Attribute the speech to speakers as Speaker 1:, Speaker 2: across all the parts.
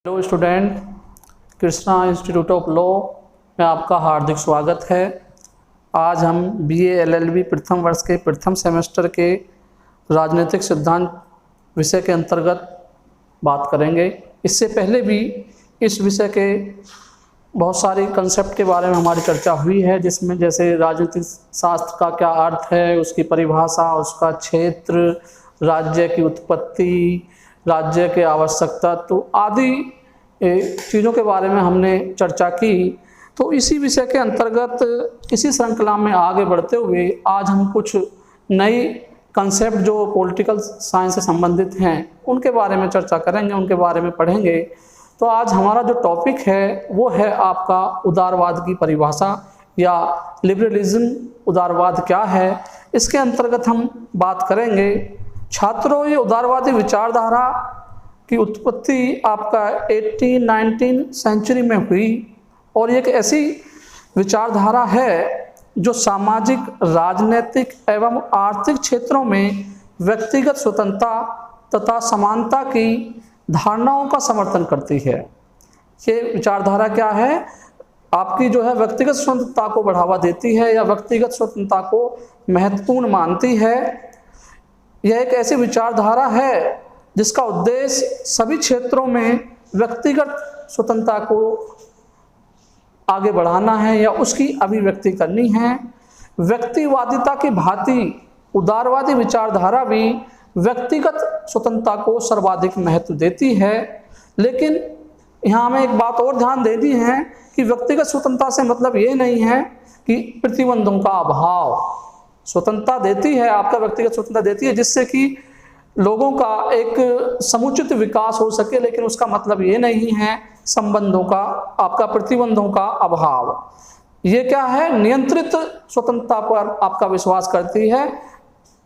Speaker 1: Hello student, Krishna institute of law में आपका हार्दिक स्वागत है। आज हम बीए एलएलबी प्रथम वर्ष के प्रथम सेमेस्टर के राजनीतिक सिद्धांत विषय के अंतर्गत बात करेंगे। इससे पहले भी इस विषय के बहुत सारे कंसेप्ट के बारे में हमारी चर्चा हुई है, जिसमें जैसे राजनीतिक शास्त्र का क्या अर्थ है, उसकी परिभाषा, उसका क्षेत्र, राज्य की उत्पत्ति, राज्य के आवश्यकता तो आदि चीज़ों के बारे में हमने चर्चा की। तो इसी विषय के अंतर्गत इसी श्रृंखला में आगे बढ़ते हुए आज हम कुछ नई कंसेप्ट जो पॉलिटिकल साइंस से संबंधित हैं उनके बारे में चर्चा करेंगे, उनके बारे में पढ़ेंगे। तो आज हमारा जो टॉपिक है वो है आपका उदारवाद की परिभाषा या लिबरलिज्म। उदारवाद क्या है, इसके अंतर्गत हम बात करेंगे। छात्रों, ये उदारवादी विचारधारा की उत्पत्ति आपका 18-19 सेंचुरी में हुई और एक ऐसी विचारधारा है जो सामाजिक, राजनीतिक एवं आर्थिक क्षेत्रों में व्यक्तिगत स्वतंत्रता तथा समानता की धारणाओं का समर्थन करती है। ये विचारधारा क्या है, आपकी जो है व्यक्तिगत स्वतंत्रता को बढ़ावा देती है या व्यक्तिगत स्वतंत्रता को महत्वपूर्ण मानती है। यह एक ऐसी विचारधारा है जिसका उद्देश्य सभी क्षेत्रों में व्यक्तिगत स्वतंत्रता को आगे बढ़ाना है या उसकी अभिव्यक्ति करनी है। व्यक्तिवादिता की भांति उदारवादी विचारधारा भी व्यक्तिगत स्वतंत्रता को सर्वाधिक महत्व देती है, लेकिन यहाँ हमें एक बात और ध्यान देनी है कि व्यक्तिगत स्वतंत्रता से मतलब ये नहीं है कि प्रतिबंधों का अभाव। स्वतंत्रता देती है, आपका व्यक्तिगत स्वतंत्रता देती है जिससे कि लोगों का एक समुचित विकास हो सके, लेकिन उसका मतलब ये नहीं है संबंधों का, आपका प्रतिबंधों का अभाव। ये क्या है, नियंत्रित स्वतंत्रता पर आपका विश्वास करती है,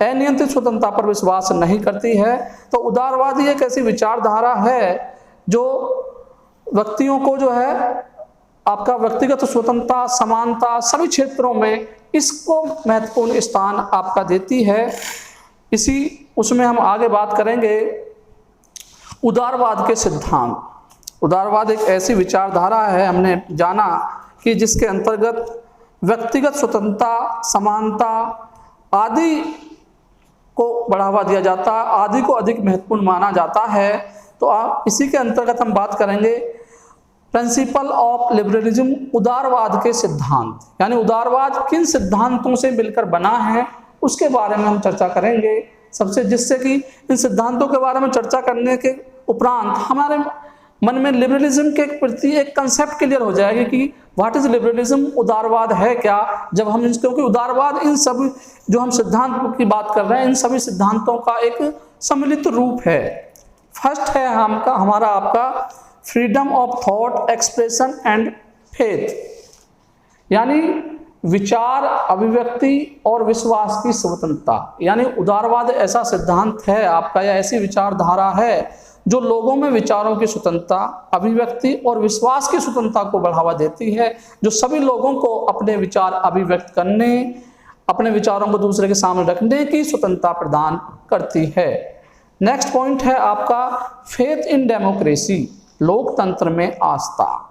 Speaker 1: अनियंत्रित स्वतंत्रता पर विश्वास नहीं करती है। तो उदारवादी एक ऐसी विचारधारा है जो व्यक्तियों को जो है आपका व्यक्तिगत स्वतंत्रता, समानता सभी क्षेत्रों में इसको महत्वपूर्ण स्थान आपका देती है। इसी उसमें हम आगे बात करेंगे उदारवाद के सिद्धांत। उदारवाद एक ऐसी विचारधारा है, हमने जाना कि जिसके अंतर्गत व्यक्तिगत स्वतंत्रता, समानता आदि को बढ़ावा दिया जाता है, आदि को अधिक महत्वपूर्ण माना जाता है। तो इसी के अंतर्गत हम बात करेंगे प्रिंसिपल ऑफ लिबरलिज्म, उदारवाद के सिद्धांत, यानी उदारवाद किन सिद्धांतों से मिलकर बना है उसके बारे में हम चर्चा करेंगे। सबसे जिससे कि इन सिद्धांतों के बारे में चर्चा करने के उपरांत हमारे मन में लिबरलिज्म के प्रति एक कंसेप्ट क्लियर हो जाएगी कि व्हाट इज लिबरलिज्म, उदारवाद है क्या। जब हम क्योंकि उदारवाद इन सभी जो हम सिद्धांत की बात कर रहे हैं इन सभी सिद्धांतों का एक सम्मिलित रूप है। फर्स्ट है हमारा आपका freedom of thought, expression and faith, यानी विचार, अभिव्यक्ति और विश्वास की स्वतंत्रता। यानी उदारवाद ऐसा सिद्धांत है आपका या ऐसी विचारधारा है जो लोगों में विचारों की स्वतंत्रता, अभिव्यक्ति और विश्वास की स्वतंत्रता को बढ़ावा देती है, जो सभी लोगों को अपने विचार अभिव्यक्त करने, अपने विचारों को दूसरे के सामने रखने की स्वतंत्रता प्रदान करती है। नेक्स्ट पॉइंट है आपका फेथ इन डेमोक्रेसी, लोकतंत्र में आस्था।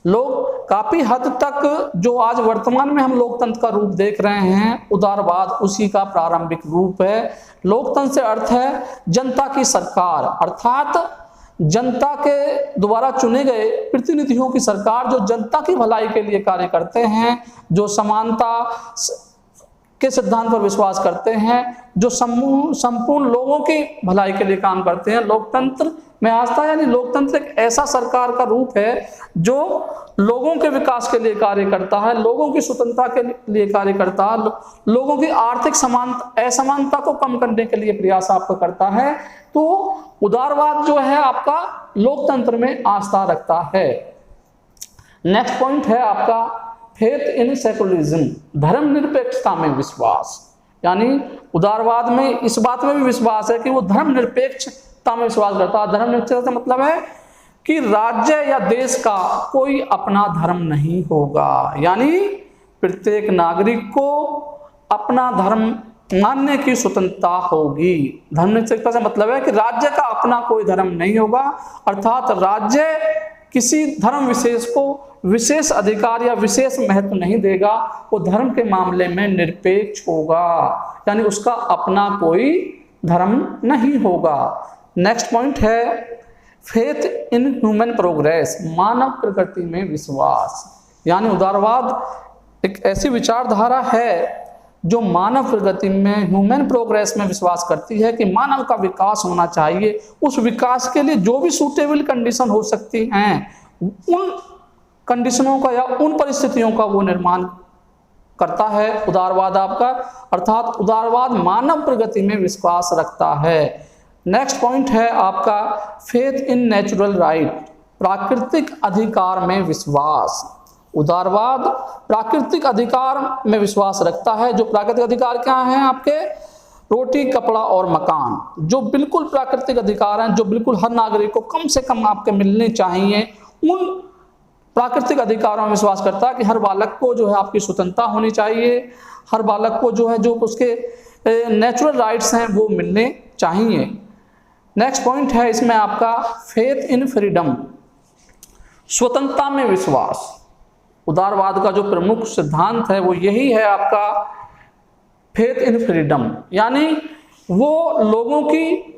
Speaker 1: लोग काफी हद तक जो आज वर्तमान में हम लोकतंत्र का रूप देख रहे हैं, उदारवाद उसी का प्रारंभिक रूप है। लोकतंत्र से अर्थ है जनता की सरकार, अर्थात जनता के द्वारा चुने गए प्रतिनिधियों की सरकार जो जनता की भलाई के लिए कार्य करते हैं, जो समानता के सिद्धांत पर विश्वास करते हैं, जो संपूर्ण लोगों की भलाई के लिए काम करते हैं। लोकतंत्र में आस्था यानी लोकतंत्र एक ऐसा सरकार का रूप है जो लोगों के विकास के लिए कार्य करता है, लोगों की स्वतंत्रता के लिए कार्य करता है, लोगों की आर्थिक असमानता को कम करने के लिए प्रयास आपका करता है। तो उदारवाद जो है आपका लोकतंत्र में आस्था रखता है। नेक्स्ट पॉइंट है आपका फेथ इन सेकुलरिज्म, धर्मनिरपेक्षता में विश्वास। यानी उदारवाद में इस बात में भी विश्वास है कि वो धर्मनिरपेक्षता में विश्वास करता है। धर्मनिरपेक्षता का मतलब है कि राज्य या देश का कोई अपना धर्म नहीं होगा, यानी प्रत्येक नागरिक को अपना धर्म मानने की स्वतंत्रता होगी। धर्मनिरपेक्षता से मतलब है कि राज्य का अपना कोई धर्म नहीं होगा, अर्थात राज्य किसी धर्म विशेष को विशेष अधिकार या विशेष महत्व नहीं देगा, वो धर्म के मामले में निरपेक्ष होगा, यानी उसका अपना कोई धर्म नहीं होगा। नेक्स्ट पॉइंट है फेथ इन ह्यूमन प्रोग्रेस, मानव प्रगति में विश्वास, यानी उदारवाद एक ऐसी विचारधारा है जो मानव प्रगति में ह्यूमन प्रोग्रेस में विश्वास करती है कि मानव का विकास होना चाहिए। उस विकास के लिए जो भी सूटेबल कंडीशन हो सकती हैं, उन कंडीशनों का या उन परिस्थितियों का वो निर्माण करता है उदारवाद आपका, अर्थात उदारवाद मानव प्रगति में विश्वास रखता है। नेक्स्ट पॉइंट है आपका फेथ इन नेचुरल राइट, प्राकृतिक अधिकार में विश्वास। उदारवाद प्राकृतिक अधिकार में विश्वास रखता है। जो प्राकृतिक अधिकार क्या हैं आपके? रोटी, कपड़ा और मकान, जो बिल्कुल प्राकृतिक अधिकार हैं, जो बिल्कुल हर नागरिक को कम से कम आपके मिलने चाहिए, उन प्राकृतिक अधिकारों में विश्वास करता है कि हर बालक को जो है आपकी स्वतंत्रता होनी चाहिए, हर बालक को जो है जो उसके नेचुरल राइट्स हैं वो मिलने चाहिए। नेक्स्ट पॉइंट है इसमें आपका फेथ इन फ्रीडम, स्वतंत्रता में विश्वास। उदारवाद का जो प्रमुख सिद्धांत है वो यही है आपका फेथ इन फ्रीडम, यानी वो लोगों की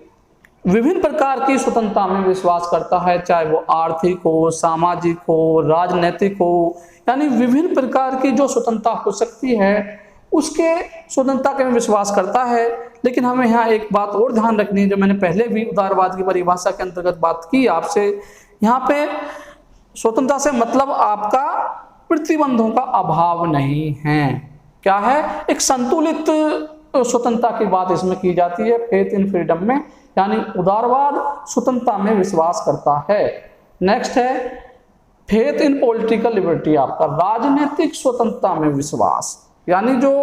Speaker 1: विभिन्न प्रकार की स्वतंत्रता में विश्वास करता है, चाहे वो आर्थिक हो, सामाजिक हो, राजनीतिक हो, यानी विभिन्न प्रकार की जो स्वतंत्रता हो सकती है उसके स्वतंत्रता के में विश्वास करता है। लेकिन हमें यहाँ एक बात और ध्यान रखनी है, जो मैंने पहले भी उदारवाद की परिभाषा के अंतर्गत बात की आपसे, यहाँ पे स्वतंत्रता से मतलब आपका प्रतिबंधों का अभाव नहीं है। क्या है? एक संतुलित स्वतंत्रता की बात इसमें की जाती है फेथ इन फ्रीडम में, यानी उदारवाद स्वतंत्रता में विश्वास करता है। नेक्स्ट है फेथ इन पॉलिटिकल लिबर्टी, आपका राजनीतिक स्वतंत्रता में विश्वास, यानी जो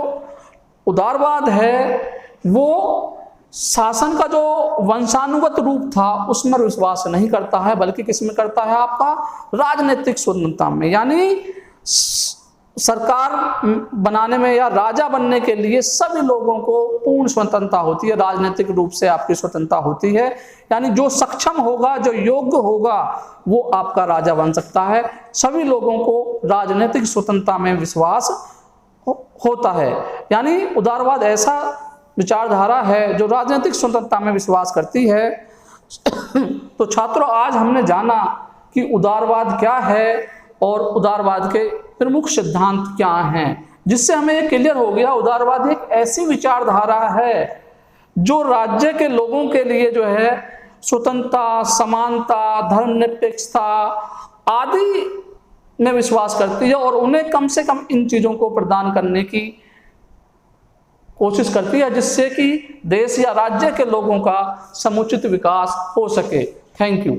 Speaker 1: उदारवाद है वो शासन का जो वंशानुगत रूप था उसमें विश्वास नहीं करता है, बल्कि किसमें करता है? आपका राजनीतिक स्वतंत्रता में, यानी सरकार बनाने में या राजा बनने के लिए सभी लोगों को पूर्ण स्वतंत्रता होती है, राजनीतिक रूप से आपकी स्वतंत्रता होती है, यानी जो सक्षम होगा, जो योग्य होगा वो आपका राजा बन सकता है। सभी लोगों को राजनीतिक स्वतंत्रता में विश्वास होता है, यानी उदारवाद ऐसा विचारधारा है जो राजनीतिक स्वतंत्रता में विश्वास करती है। तो छात्रों, आज हमने जाना कि उदारवाद क्या है और उदारवाद के प्रमुख सिद्धांत क्या हैं, जिससे हमें ये क्लियर हो गया उदारवाद एक ऐसी विचारधारा है जो राज्य के लोगों के लिए जो है स्वतंत्रता, समानता, धर्मनिरपेक्षता आदि में विश्वास करती है और उन्हें कम से कम इन चीजों को प्रदान करने की कोशिश करती है, जिससे कि देश या राज्य के लोगों का समुचित विकास हो सके। Thank you.